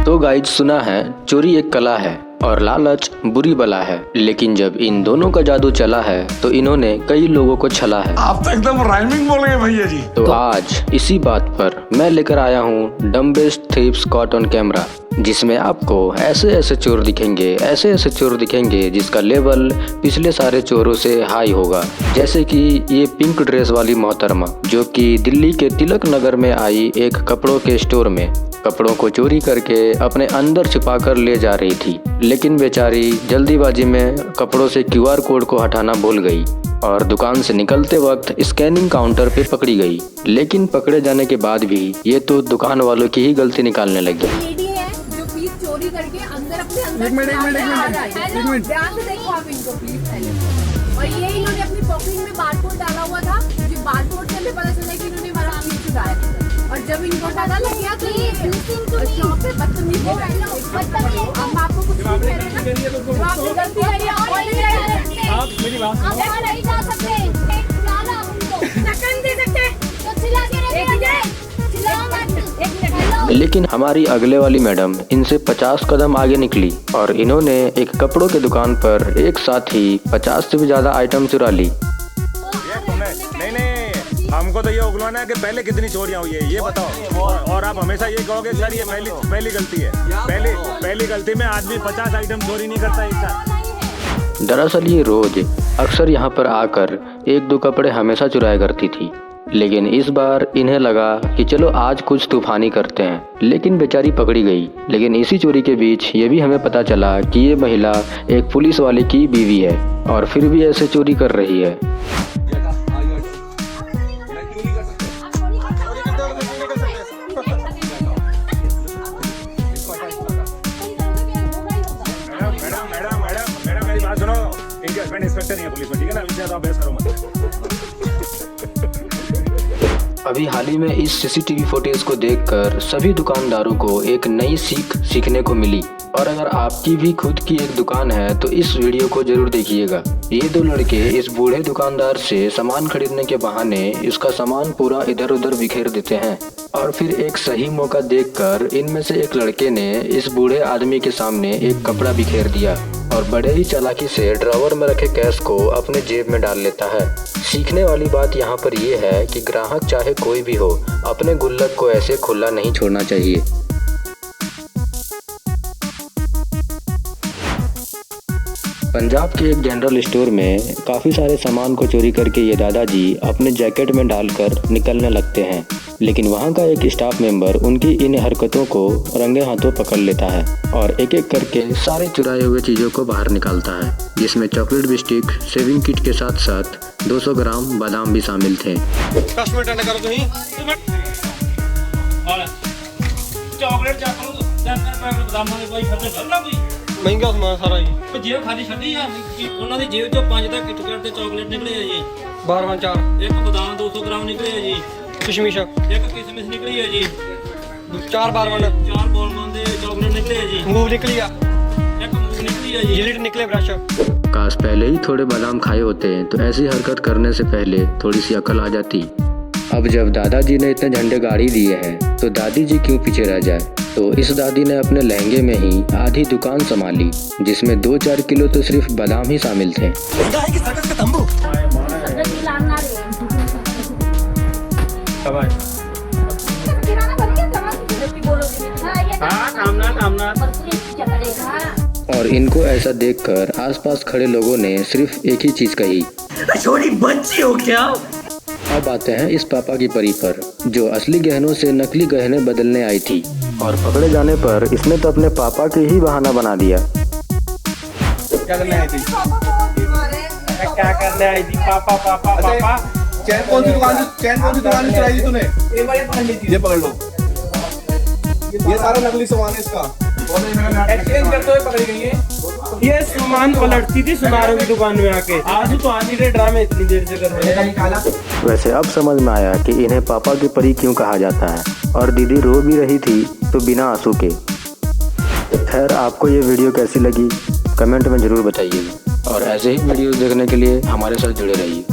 तो गाइज सुना है चोरी एक कला है और लालच बुरी बला है, लेकिन जब इन दोनों का जादू चला है तो इन्होंने कई लोगों को छला है। आप तो एकदम राइमिंग बोल गए भैया जी। तो आज इसी बात पर मैं लेकर आया हूँ dumbest thieves caught on camera, जिसमें आपको ऐसे ऐसे चोर दिखेंगे जिसका लेवल पिछले सारे चोरों से हाई होगा। जैसे कि ये पिंक ड्रेस वाली मोहतरमा जो कि दिल्ली के तिलक नगर में आई एक कपड़ों के स्टोर में कपड़ों को चोरी करके अपने अंदर छिपा कर ले जा रही थी, लेकिन बेचारी जल्दीबाजी में कपड़ों से QR कोड को हटाना भूल गई और दुकान से निकलते वक्त स्कैनिंग काउंटर पे पकड़ी गई। लेकिन पकड़े जाने के बाद भी ये तो दुकान वालों की ही गलती निकालने लगी। चोरी करके अंदर अपने अंदर ध्यान से देखो आप इनको प्लीज पहले। और ये इन्होंने अपनी पॉकेट में बारकोड डाला हुआ था, जो बारकोड से हमें पता चला कि इन्होंने हमारा चीज चुराया था। और जब इनको पता लग गया तो ये शॉप पे बदतमीजी हम आपको कुछ नहीं कह रहे ना, तो आपने गलती करी आप मेरी बात सुनो। नहीं जा सकते दे सकते तो चिल्ला के लेकिन हमारी अगले वाली मैडम इनसे 50 कदम आगे निकली और इन्होंने एक कपड़ों की दुकान पर एक साथ ही 50 से भी ज्यादा आइटम चुरा ली। नहीं, हमको तो ये उगलवाना है कि पहले कितनी चोरियां हुई है ये बताओ। और आप हमेशा ये कहोगे सर ये पहली गलती है। पहली गलती में आदमी 50 आइटम चोरी नहीं करता एक साथ। दरअसल ये रोज अक्सर यहाँ पर आकर 1-2 कपड़े हमेशा चुराया करती थी, लेकिन इस बार इन्हें लगा कि चलो आज कुछ तूफानी करते हैं, लेकिन बेचारी पकड़ी गई। लेकिन इसी चोरी के बीच ये भी हमें पता चला कि ये महिला एक पुलिस वाले की बीवी है और फिर भी ऐसे चोरी कर रही है। मैडम मेरी बात सुनो, इनके हस्बैंड इंस्पेक्टर नहीं है पुलिस में, ठीक है ना? ज्यादा बहस करो मत। अभी हाल ही में इस CCTV फुटेज को देखकर सभी दुकानदारों को एक नई सीख सीखने को मिली। और अगर आपकी भी खुद की एक दुकान है तो इस वीडियो को जरूर देखिएगा। ये 2 लड़के इस बूढ़े दुकानदार से सामान खरीदने के बहाने इसका सामान पूरा इधर उधर बिखेर देते हैं और फिर एक सही मौका देखकर इनमें से एक लड़के ने इस बूढ़े आदमी के सामने एक कपड़ा बिखेर दिया और बड़े ही चालाकी से ड्रॉवर में रखे कैश को अपने जेब में डाल लेता है। सीखने वाली बात यहाँ पर यह है कि ग्राहक चाहे कोई भी हो, अपने गुल्लक को ऐसे खुला नहीं छोड़ना चाहिए। पंजाब के एक जनरल स्टोर में काफ़ी सारे सामान को चोरी करके ये दादाजी अपने जैकेट में डालकर निकलने लगते हैं, लेकिन वहाँ का एक स्टाफ मेंबर उनकी इन हरकतों को रंगे हाथों पकड़ लेता है और एक एक करके सारे चुराए हुए चीज़ों को बाहर निकालता है, जिसमें चॉकलेट बिस्टिक, शेविंग किट के साथ साथ 200 ग्राम बादाम भी शामिल थे। महंगा सामान सारा ही जेब खाली छड़ी है ਉਹਨਾਂ ਦੀ जेब चों 5 तक किटकैट ਤੇ ਚਾਕਲੇਟ ਨਿਕਲੇ ਆ ਜੀ। 12 ਇੱਕ ਬਦਾਮ 200 ग्राम ਨਿਕਲੇ ਆ ਜੀ। किशमिश ਇੱਕ किशमिश निकली है जी। 4 बारवन 4 बॉलमन ਦੇ ਚਾਕਲੇਟ निकले है जी। मूव निकली आ एक मूव निकली है जी। जिलेट निकले ब्रश। काश पहले ही थोड़े बादाम खाए होते तो ऐसी हरकत करने से पहले थोड़ी सी अकल आ जाती। अब जब दादाजी ने इतने झंडे गाड़ी दिए हैं तो दादी जी क्यों पीछे रह जाए। तो इस दादी ने अपने लहंगे में ही आधी दुकान संभाली, जिसमें 2-4 किलो तो सिर्फ बादाम ही शामिल थे। और इनको ऐसा देखकर आसपास खड़े लोगों ने सिर्फ एक ही चीज कही, छोटी बच्ची हो क्या। अब आते हैं इस पापा की परी पर, जो असली गहनों से नकली गहने बदलने आई थी और पकड़े जाने पर इसने तो अपने पापा के ही बहाना बना दिया। क्या करने आई थी? क्या करने आई थी? पापा चैन कौन सी दुकान से चुराई थी तूने? ये पकड़ लो, ये सारा नकली सामान है इसका। एक्सचेंज करते हुए पकड़ी गई है। ये सामान पलटती थी सुनारों की दुकान में आके। आज तो आज ही ड्रामे इतनी देर से कर रहे हैं। वैसे अब समझ में आया कि इन्हें पापा की परी क्यों कहा जाता है। और दीदी रो भी रही थी तो बिना आंसू के। खैर, आपको ये वीडियो कैसी लगी कमेंट में ज़रूर बताइएगा और ऐसे ही वीडियोस देखने के लिए हमारे साथ जुड़े रहिए।